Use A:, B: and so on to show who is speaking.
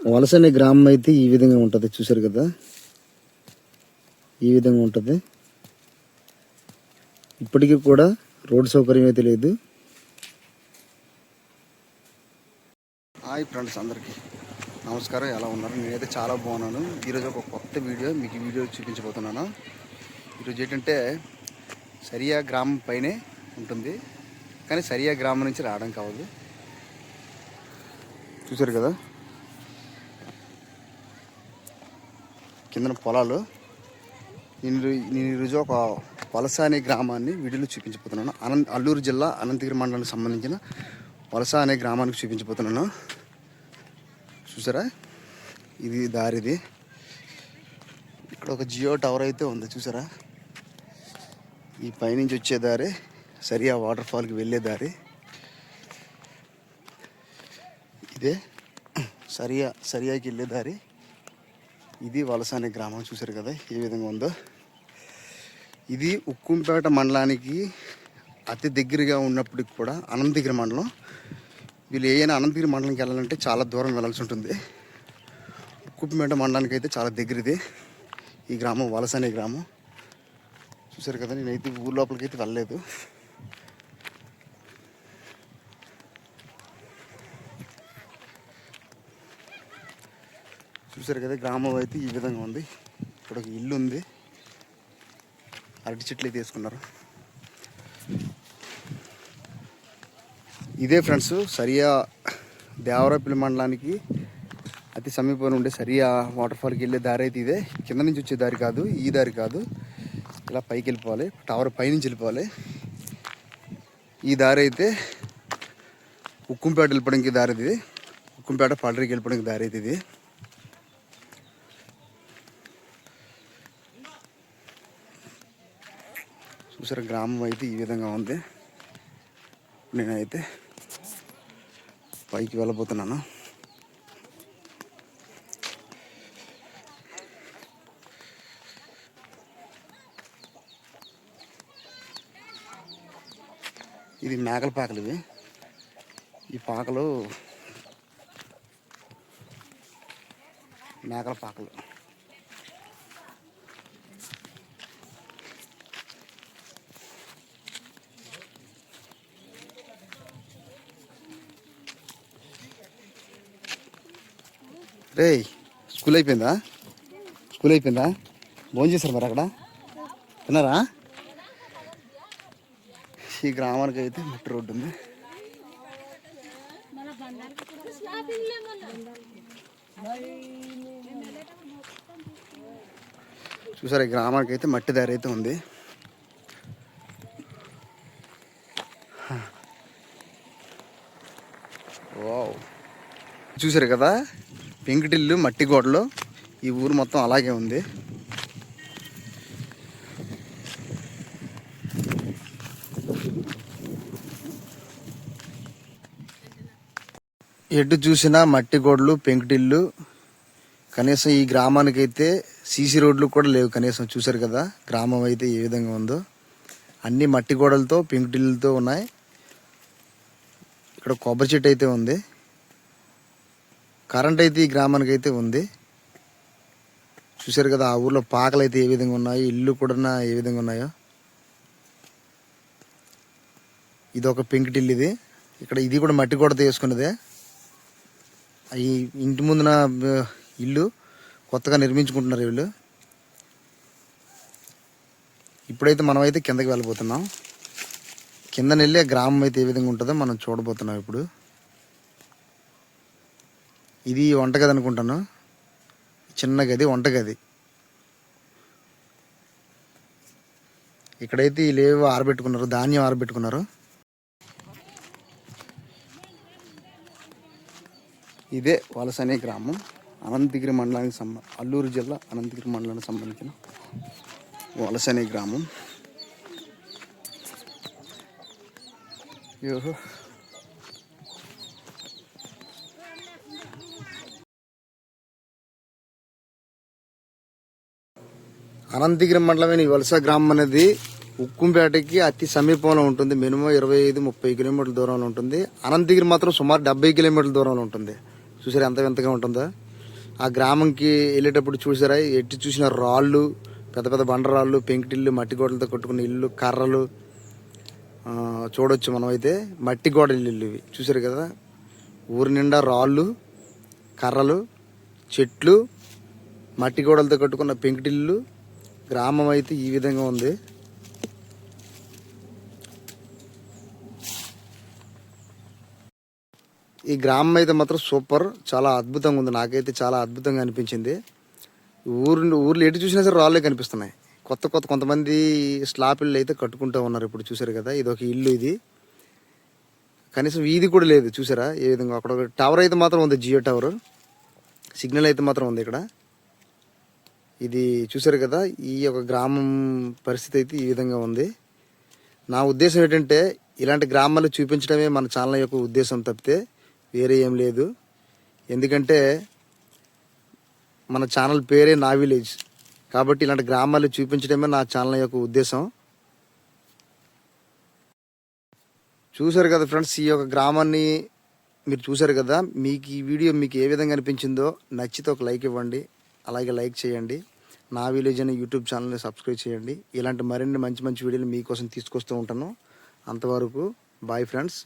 A: వలస అనే గ్రామం అయితే ఈ విధంగా ఉంటుంది, చూసారు కదా, ఈ విధంగా ఉంటుంది. ఇప్పటికీ కూడా రోడ్డు సౌకర్యం అయితే లేదు. హాయ్ ఫ్రెండ్స్, అందరికీ నమస్కారం. ఎలా ఉన్నారు? నేనైతే చాలా బాగున్నాను. ఈరోజు ఒక కొత్త వీడియో మీకు ఈ వీడియో చూపించబోతున్నాను. ఈరోజు ఏంటంటే సరియా గ్రామం పైనే ఉంటుంది, కానీ సరియా గ్రామం నుంచి రావడం కావదు. చూసారు కదా కింద పొలాలు. నేను ఈరోజు ఒక వలస అనే గ్రామాన్ని వీడియోలో చూపించబోతున్నాను. అల్లూరు జిల్లా అనంతగిరి మండలానికి సంబంధించిన వలస అనే గ్రామానికి చూపించబోతున్నాను. చూసారా, ఇది దారిది. ఇక్కడ ఒక జియో టవర్ అయితే ఉంది, చూసారా. ఈ పైనుంచి వచ్చే దారి సరియా వాటర్ ఫాల్కి వెళ్ళే దారి. ఇదే సరియాకి వెళ్ళే దారి. ఇది వలస అనే గ్రామం. చూసారు కదా ఏ విధంగా ఉందో. ఇది ఉక్కుంపేట మండలానికి అతి దగ్గరగా ఉన్నప్పటికి కూడా అనంతగిరి మండలం. వీళ్ళు ఏదైనా అనంతగిరి మండలంకి వెళ్ళాలంటే చాలా దూరం వెళ్ళాల్సి ఉంటుంది. ఉక్కుంపేట మండలానికి అయితే చాలా దగ్గరది ఈ గ్రామం, వలస అనే గ్రామం. చూసారు కదా, నేనైతే ఊరు లోపలికి అయితే వెళ్ళలేదు. చూసారు కదా, గ్రామం అయితే ఈ విధంగా ఉంది. ఇక్కడ ఒక ఇల్లు ఉంది, అరటి చెట్లు అయితే వేసుకున్నారు. ఇదే ఫ్రెండ్స్ సరియా దేవరాపల్లి మండలానికి అతి సమీపంలో ఉండే సరియా వాటర్ ఫాల్కి వెళ్ళే దారి అయితే ఇదే. కింద నుంచి వచ్చే దారి కాదు, ఈ దారి కాదు. ఇలా పైకి వెళ్ళిపోవాలి, టవర్ పైనుంచి వెళ్ళిపోవాలి. ఈ దారి అయితే ఉక్కుంపేట వెళ్ళిపోవడానికి దారి ఇది. ఉక్కుంపేట పాలరీకి వెళ్ళిపోవడానికి దారి అయితే ఇది. చూసారా, గ్రామం అయితే ఈ విధంగా ఉంది. నేనైతే పైకి వెళ్ళబోతున్నాను. ఇది మేకల పాకలు. ఇవి ఈ పాకలు మేకల పాకలు. రే, స్కూల్ అయిపోయిందా? భోజనం చేశారు మరి? అక్కడ తిన్నారా? ఈ గ్రామానికి అయితే మట్టి రోడ్డు ఉంది. చూసారా, ఈ గ్రామానికి అయితే మట్టి దారి అయితే ఉంది. వావ్, చూసారు కదా, పెంకుటిల్లు మట్టి గోడలు. ఈ ఊరు మొత్తం అలాగే ఉంది. ఎటు చూసినా మట్టి గోడలు, పెంకుటిల్లు. కనీసం ఈ గ్రామానికి అయితే సీసీ రోడ్లు కూడా లేవు కనీసం. చూసారు కదా గ్రామం అయితే ఏ విధంగా ఉందో. అన్ని మట్టి గోడలతో, పెంకుటిల్లుతో ఉన్నాయి. ఇక్కడ కొబ్బరి చెట్టు అయితే ఉంది. కరెంట్ అయితే ఈ గ్రామానికి అయితే ఉంది. చూసారు కదా, ఆ ఊర్లో పాకలు అయితే ఏ విధంగా ఉన్నాయో, ఇల్లు కూడా ఏ విధంగా ఉన్నాయో. ఇది ఒక పెంకుటిల్లు. ఇది ఇక్కడ ఇది కూడా మట్టి గోడతో వేసుకున్నదే. ఈ ఇంటి ముందున ఇల్లు కొత్తగా నిర్మించుకుంటున్నారు వీళ్ళు. ఇప్పుడైతే మనమైతే కిందకి వెళ్ళిపోతున్నాం. కింద వెళ్ళి గ్రామం అయితే ఏ విధంగా ఉంటుందో మనం చూడబోతున్నాం ఇప్పుడు. ఇది వంటగది అనుకుంటాను, చిన్న గది, వంటగది. ఇక్కడైతే వీళ్ళు ఆరబెట్టుకున్నారు, ధాన్యం ఆరబెట్టుకున్నారు. ఇదే వలస అనే గ్రామం, అనంతగిరి మండలానికి అల్లూరు జిల్లా అనంతగిరి మండలానికి సంబంధించిన వలస అనే గ్రామం. అనంతగిరి మండలమైన ఈ వలస గ్రామం అనేది ఉక్కుంపేటకి అతి సమీపంలో ఉంటుంది. మినిమం 25-30 కిలోమీటర్ల దూరంలో ఉంటుంది. అనంతగిరి మాత్రం సుమారు 70 కిలోమీటర్ల దూరంలో ఉంటుంది. చూసారు ఎంత వింతగా ఉంటుందో. ఆ గ్రామంకి వెళ్ళేటప్పుడు చూసారా, ఎట్టి చూసిన రాళ్ళు, పెద్ద పెద్ద బండరాళ్ళు, పెంకుటిల్లు, మట్టి గోడలతో కట్టుకున్న ఇల్లు, కర్రలు చూడొచ్చు. మనం అయితే మట్టి గోడలు ఇల్లు ఇవి చూసారు కదా. ఊరి నిండా రాళ్ళు, కర్రలు, చెట్లు, మట్టి గోడలతో కట్టుకున్న పెంకుటిల్లు. గ్రామం అయితే ఈ విధంగా ఉంది. ఈ గ్రామం అయితే మాత్రం సూపర్, చాలా అద్భుతంగా ఉంది. నాకైతే చాలా అద్భుతంగా అనిపించింది. ఊర్లో ఎటు చూసినా సరే రాళ్ళే కనిపిస్తున్నాయి. కొంతమంది స్లాబ్ ఇల్లు అయితే కట్టుకుంటూ ఉన్నారు. ఇప్పుడు చూసారు కదా, ఇది ఒక ఇల్లు. ఇది కనీసం వీధి కూడా లేదు. చూసారా ఏ విధంగా. అక్కడ ఒక టవర్ అయితే మాత్రం ఉంది, జియో టవర్. సిగ్నల్ అయితే మాత్రం ఉంది ఇక్కడ. ఇది చూసారు కదా, ఈ యొక్క గ్రామం పరిస్థితి అయితే ఈ విధంగా ఉంది. నా ఉద్దేశం ఏంటంటే ఇలాంటి గ్రామాలు చూపించడమే మన ఛానల్ యొక్క ఉద్దేశం తప్పితే వేరే ఏం లేదు. ఎందుకంటే మన ఛానల్ పేరే నా విలేజ్ కాబట్టి ఇలాంటి గ్రామాలు చూపించడమే నా ఛానల్ యొక్క ఉద్దేశం. చూసారు కదా ఫ్రెండ్స్, ఈ యొక్క గ్రామాన్ని మీరు చూసారు కదా. మీకు ఈ వీడియో మీకు ఏ విధంగా అనిపించిందో నచ్చితే ఒక లైక్ ఇవ్వండి. అలాగే లైక్ చేయండి. నా విలేజ్ అనే యూట్యూబ్ ఛానల్ని సబ్స్క్రైబ్ చేయండి. ఇలాంటి మరిన్ని మంచి మంచి వీడియోలు మీకోసం తీసుకొస్తూ ఉంటాను. అంతవరకు బాయ్ ఫ్రెండ్స్.